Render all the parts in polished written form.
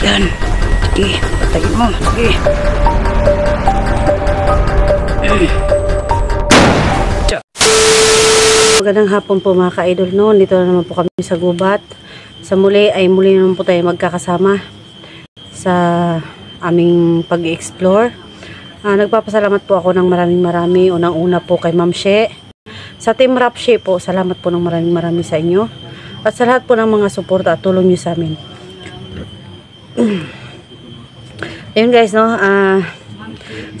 Yan. Sige, patayin mo. Sige. Magandang hapon po mga ka-idol, no? Dito na naman po kami sa gubat. Sa muli naman po tayo magkakasama sa aming pag-explore. Nagpapasalamat po ako ng marami. Unang-una po kay Ma'am She. Sa Team Rap She po, salamat po ng marami sa inyo. At sa lahat po ng mga suporta at tulong nyo sa amin. Ayun guys, no?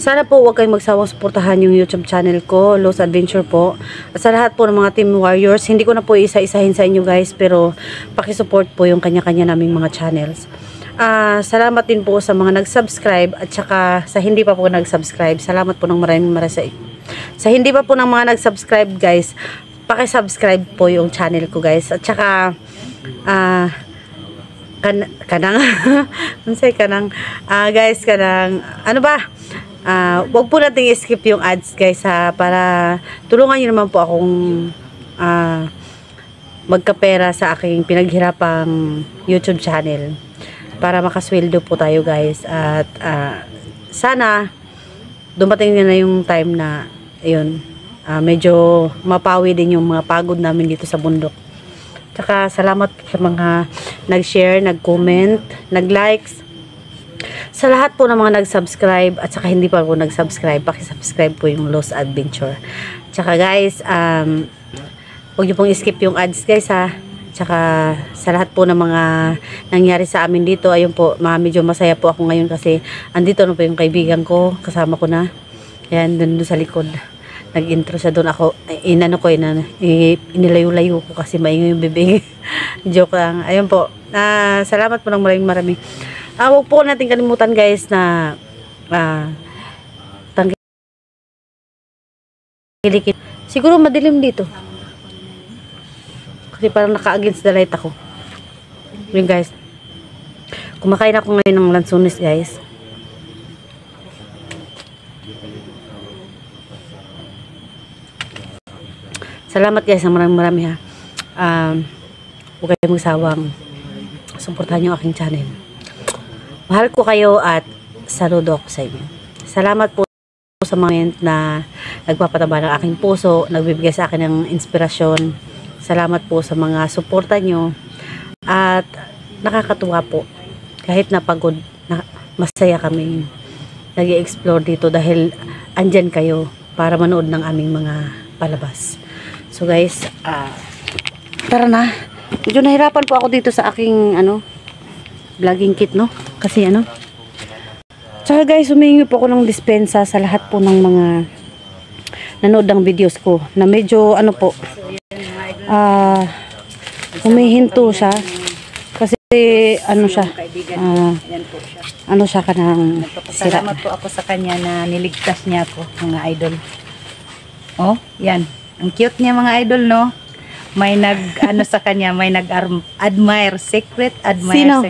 Sana po huwag kayong magsawang suportahan yung YouTube channel ko, Lost Adventure po. At sa lahat po ng mga Team Warriors, hindi ko na po isa-isahin sa inyo guys, pero pakisupport po yung kanya-kanya naming mga channels. Salamat din po sa mga nag-subscribe at saka sa hindi pa po nag-subscribe. Salamat po ng maraming sa hindi pa po ng mga nag-subscribe guys, paki-subscribe po yung channel ko guys. At saka guys, ano ba? Wag po nating skip yung ads guys para tulungan niyo naman po akong magkapera sa aking pinaghirapang YouTube channel para makasweldo po tayo guys. At sana dumating na yung time na yun, medyo mapawi din yung mga pagod namin dito sa bundok. Tsaka salamat sa mga nag-share, nag-comment, nag-likes. Sa lahat po ng mga nag-subscribe at saka hindi pa po nag-subscribe, paki-subscribe po yung Lost Adventure. Tsaka guys, huwag niyo pong skip yung ads guys ha. Tsaka sa lahat po ng mga nangyari sa amin dito, ayun po, medyo masaya po ako ngayon kasi andito na po yung kaibigan ko, kasama ko na. Yan, dun sa likod. Nag-intro siya doon ako. Inilayo-layo ko kasi maingay yung bibig. Joke lang. Ayun po. Salamat po ng marami. Huwag po natin kalimutan guys na tanggilikit. Siguro madilim dito. Kasi parang naka-against the light ako. Yun guys. Kumakain ako ngayon ng lansunis guys. Salamat guys, marami ha. Huwag kayong magsawang suportahan yung aking channel. Mahal ko kayo at saludo ako sa inyo. Salamat po sa mga na nagpapataba ng aking puso, nagbibigay sa akin ng inspirasyon. Salamat po sa mga suporta nyo. At nakakatuwa po. Kahit napagod, masaya kami nag-i-explore dito dahil andyan kayo para manood ng aming mga palabas. So guys, tara na. Medyo nahirapan po ako dito sa aking vlogging kit, no? Kasi tsaka guys, humingi po ako ng dispensa sa lahat po ng mga nanood ng videos ko na medyo humihinto siya kasi siya kanang sira. Salamat po ako sa kanya na niligtas niya ako, mga idol. Oh, yan. Ang cute niya mga idol, no? May sa kanya, may nag-admire, secret admire. Sino?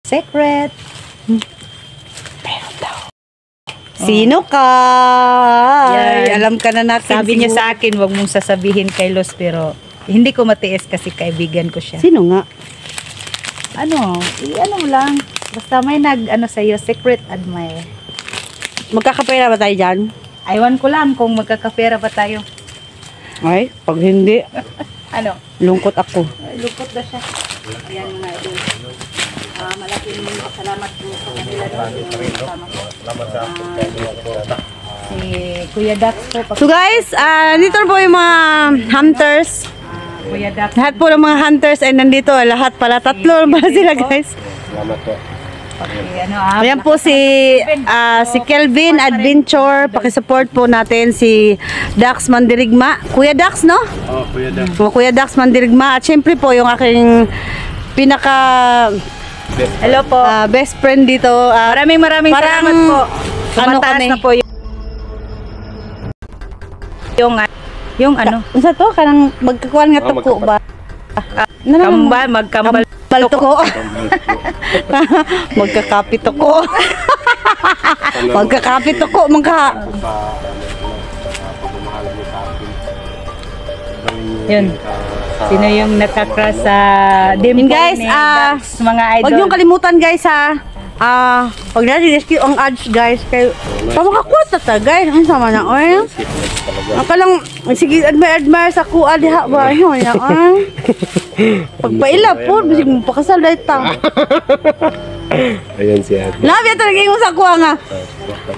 Secret. Meron daw. Sino ka? Ay, alam ka na natin. Sabi niya sa akin, wag mong sasabihin kay Los, pero hindi ko matiis kasi kaibigan ko siya. Sino nga? Ano mo lang. Basta may sa'yo, secret admire. Magkakapera ba tayo dyan? Aywan ko lang kung magkakapera ba tayo. Ay, pag hindi, lungkot ako. Lungkot na siya. Ayan mga idol. Malaking salamat po sa kanila. Si Kuya Dax po. So guys, dito po yung mga hunters. Kuya Dax. Lahat po ng mga hunters ay nandito. Lahat pala, tatlo ba sila guys? Salamat po. Ayan po si Kelvin Adventure. Pakisupport po natin si Dax Mandirigma. Kuya Dax, no? Oh, Kuya Dax. Kuya Dax Mandirigma. At syempre po yung aking hello po. Best friend dito. Maraming salamat po. Tumataas na po yung Unsa to? Kanang magkakuan nga tuko ba? Magkambal tuko. Magkakapit tuko. Magkakapit tuko magka. Yun. Sino yung nakakrush sa dimple And guys, ni Dax, mga idol? Huwag niyong kalimutan guys ha. Pag natin rescue ang ads guys, kayo makakuha ta guys. Ang sama na oy. Ako lang sige admire sa kuha diha ba yun ya. Pagpaila po bisig mo pakasal dai ta. Ayan si Ate. Labi talaga yung sa kuha nga.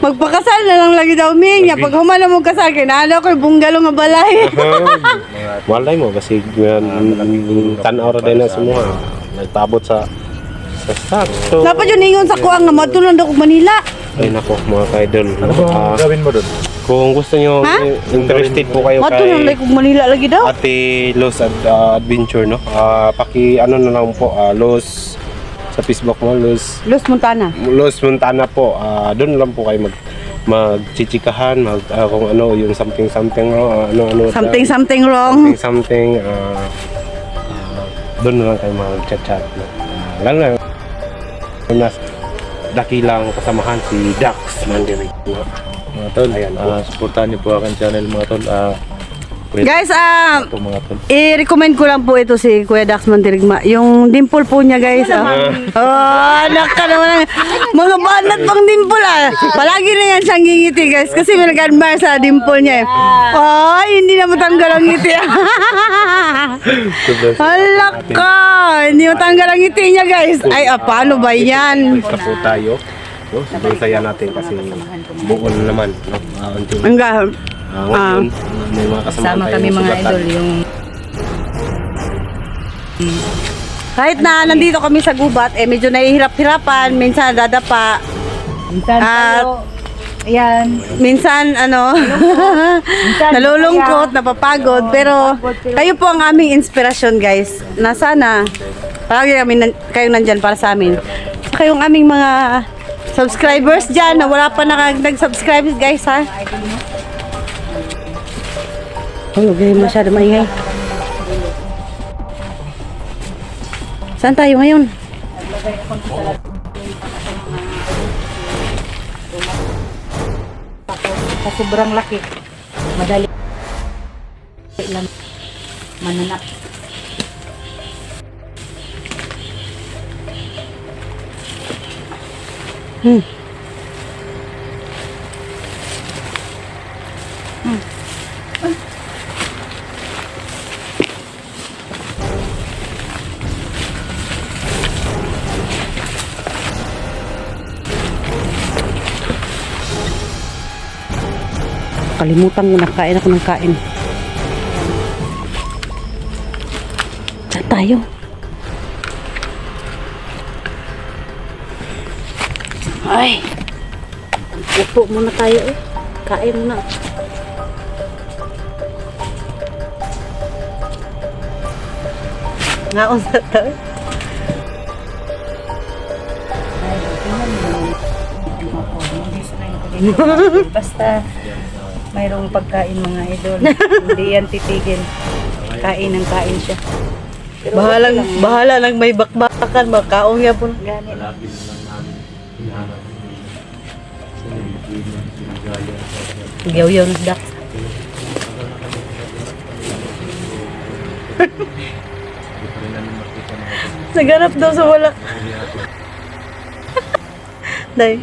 Magpakasal na lang lagi daw minya pag humana mo kasal kay naalo ko bunggalo nga balay. Malay mo kasi tan-aw ra din na semua. Nagtabot sa stock. So, Dapat yun ingon sa kuha nga matulon daw ko Manila. ay nako mga ka-idol. Gawin mo doon. Kung gusto nyo, Ha? interested po kayo Matulon kay daw ko Manila lagi daw. Ate Los Adventure, no? Paki ano na lang po, Los sa Facebook mo, Los Montana po. Doon lang po kayo magchichikahan, kung ano yung something Something wrong. doon na lang kayo mag-chat. Lalo na nas dakilang kasamahan si Dax Mandirig. Mga tol, Ayan. supportahan niyo po aking channel mga tol. Guys, Ito mga tol. i-recommend ko lang po ito si Kuya Dax Mandirigma. Yung dimple po niya guys. Anak ka naman. Mga banat pang dimple Palagi na yan siyang ngingiti guys. Kasi may nag-admire sa dimple niya Ay, hindi na matanggal ang ngiti. Halak ka. Hindi matanggal ang ngiti niya guys. Ay, paano ba yan? Basta po tayo. No? Sobrang saya natin kasi buo na naman. No? Hanggang. Ngayon, may mga kasama Sama kami mga idol yung Kahit na nandito kami sa gubat, medyo nahihirap-hirapan. Minsan dadapa. minsan tayo. Ayan. Minsan nalulungkot, napapagod, pero kayo po ang aming inspirasyon guys. Na sana palagi kayo nandyan para sa amin. Saka yung aming mga subscribers dyan na wala pa nag-subscribe guys ha. Ay, huwag kayo masyado maingay. Saan tayo ngayon? Sa sobrang laki. Madali lang mananap. Kalimutan ko, nakain ako ng kain. Saan tayo? Ay! Upo muna tayo Kain muna. Ngaon sa tayo. Basta mayroong pagkain mga idol. Hindi yan titigil. Kain ng kain siya. Bahala lang may bakbakan, makaong yan po. Ganit. Yaw-yaw na Dax. Naganap daw sa wala. Day.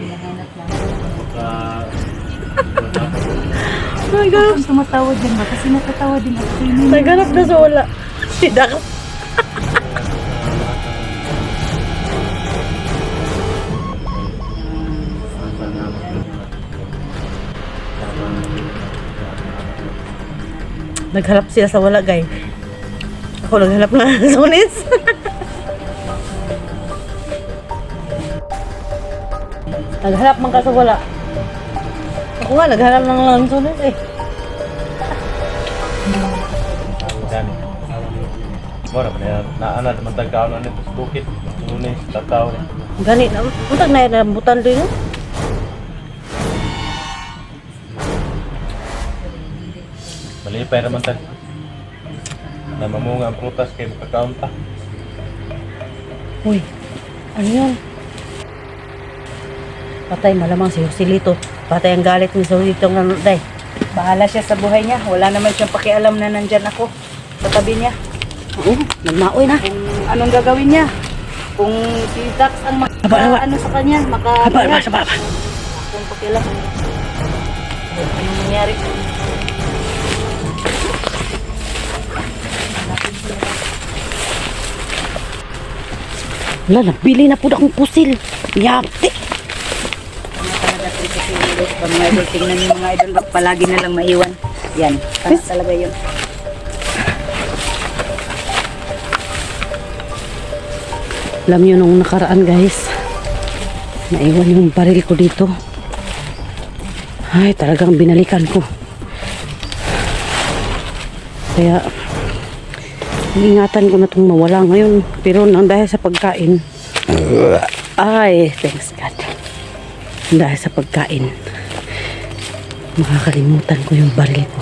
Naganap. Kung tumatawad din ba? Kasi natatawa din ako. Naganap daw sa wala. Si Dax. Naghanap sila sa wala, guys. Ako naghanap nga ng sunis. Naghanap man ka sa wala. Ako nga, naghanap ng sunis eh. Gani. Bora pa na naana naman tagkaon ano sa bukit. Lunes tataw. Gani na, untag na rambutan din, no? Malipay naman tag. Na mamunga ang prutas kay makakaon ta. Uy, ano yun? Patay, malamang si Joselito. Patay ang galit ni Joselito ng day. Bahala siya sa buhay niya. Wala naman siyang pakialam na nandyan ako sa tabi niya. Oo, nagmaoy na. Kung anong gagawin niya. Kung si Dax ang ano sa kanya, Haba. kung pakialam. Anong nangyari? Wala, nabili na po akong pusil. Yakti. Talaga si Luz. Mga idol, tingnan niyo mga idol. Palagi na lang maiwan. Yan. Talaga yun. Alam nyo nung nakaraan guys, naiwan yung baril ko dito. Ay, talagang binalikan ko. Kaya, ingatan ko na itong mawala ngayon. Pero nang dahil sa pagkain, ay, thanks God. Dahil sa pagkain, makakalimutan ko yung baril ko.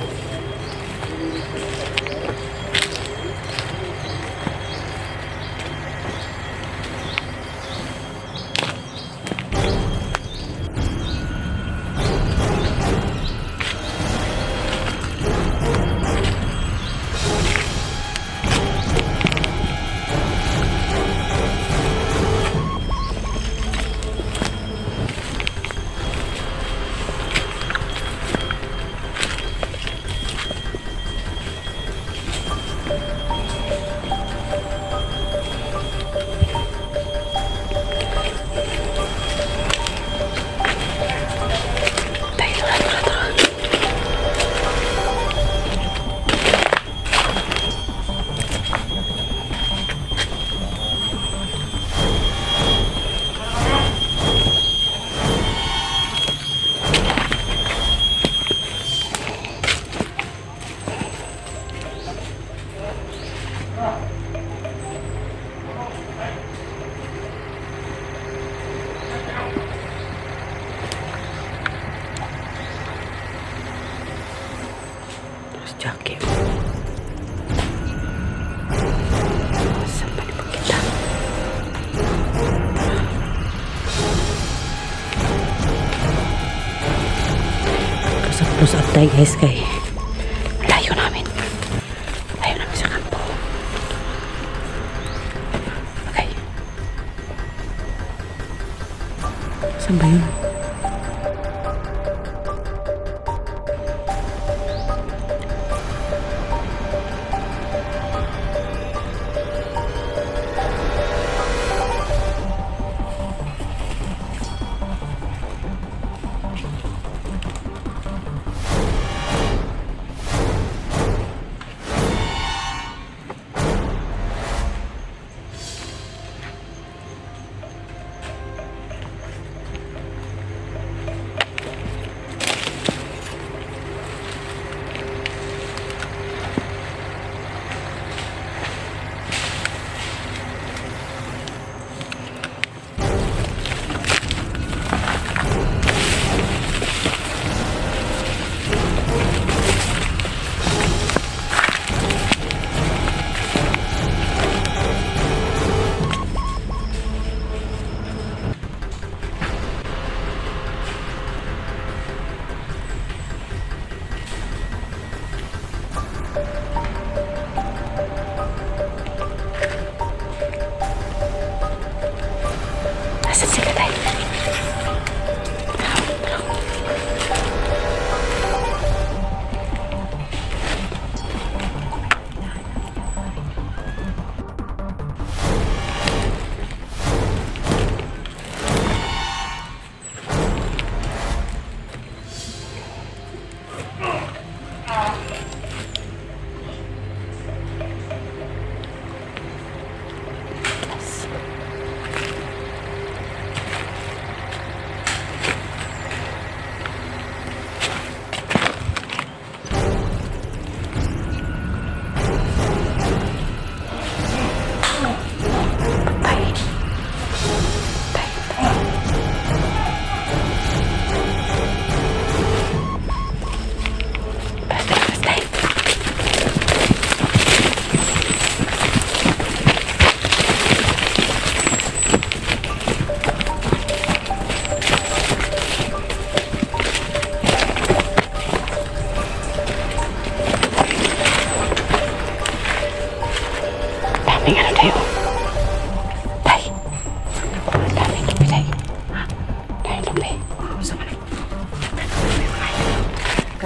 Jackie. Saan ba niyo kita? Close up tayo guys kay layo namin sa kampo. Okay. Saan ba yun?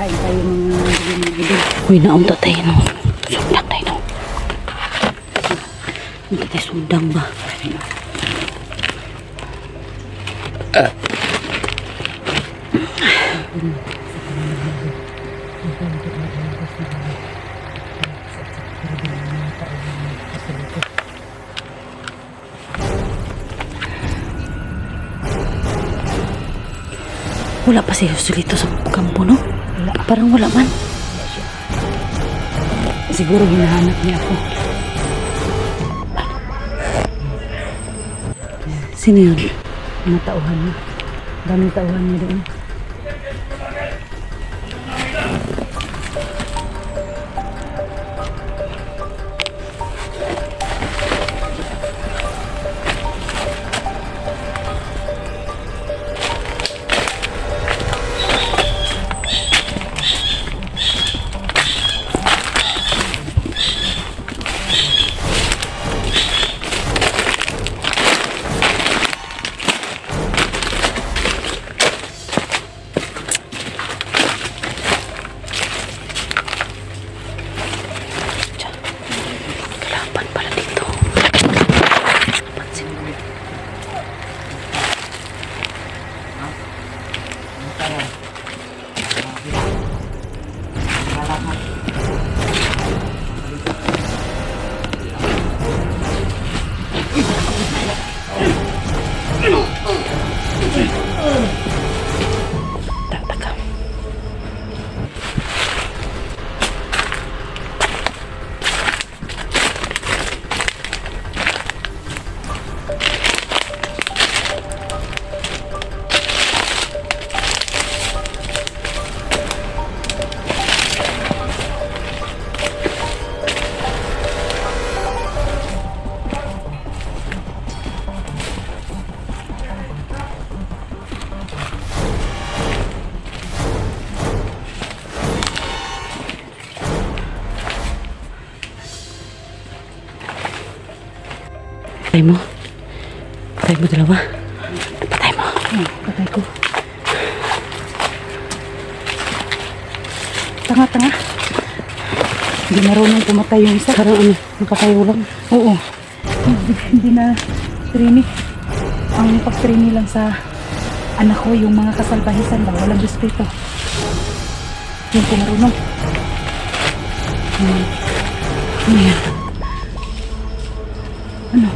Kain tayo mga idol. Uy, naunta tayo no. Sundang tayo no. Hindi tayo sundang ba? Wala pa si Joselito sa kampo, no? Wala. Parang wala man. Siguro hinahanap niya ako. Sino yun? Mga tauhan niya. Daming tauhan niya doon. Kalaban pala dito. Pansin mo. Tataka. Patay mo. Patay mo dalawa. Patay mo. Patay ko. Tanga-tanga. Hindi marunong pumatay yung isa. Parang ano, nakatayo lang. Oo. Hindi na training. Ang pag-training lang sa anak ko, yung mga kasalbahisan lang, walang respeto. Yung pumarunong. Ano yan? Ano?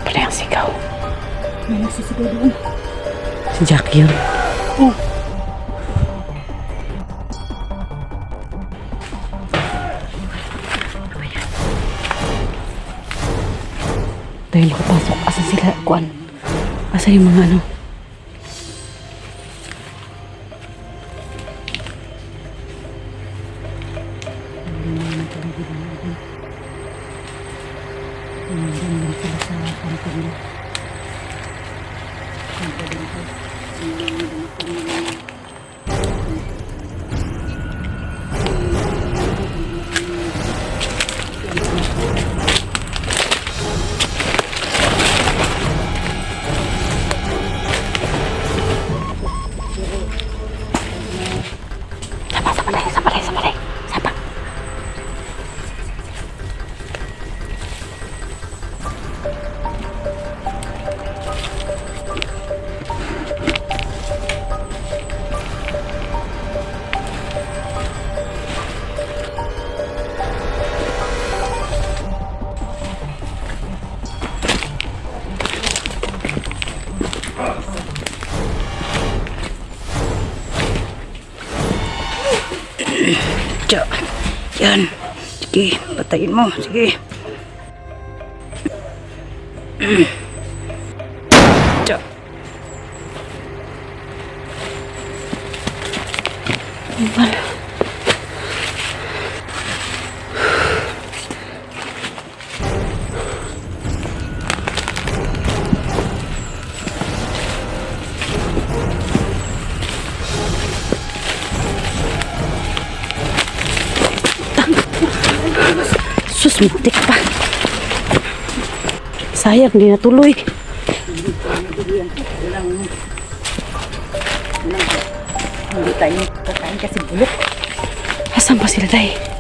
Pala yung sigaw. May nagsisigaw doon. Si Jackie yun. Oh. Tayo makapasok. Asan sila? Kuan? Asan yung mga ano? Sabay. Sapa. Tiyo. Yan. Sige, patayin mo. Sige. Tiyo. Muntik pa. Sayang, di natuloy. Hindi tayo kakain kasi bulok. Asan pa sila, day?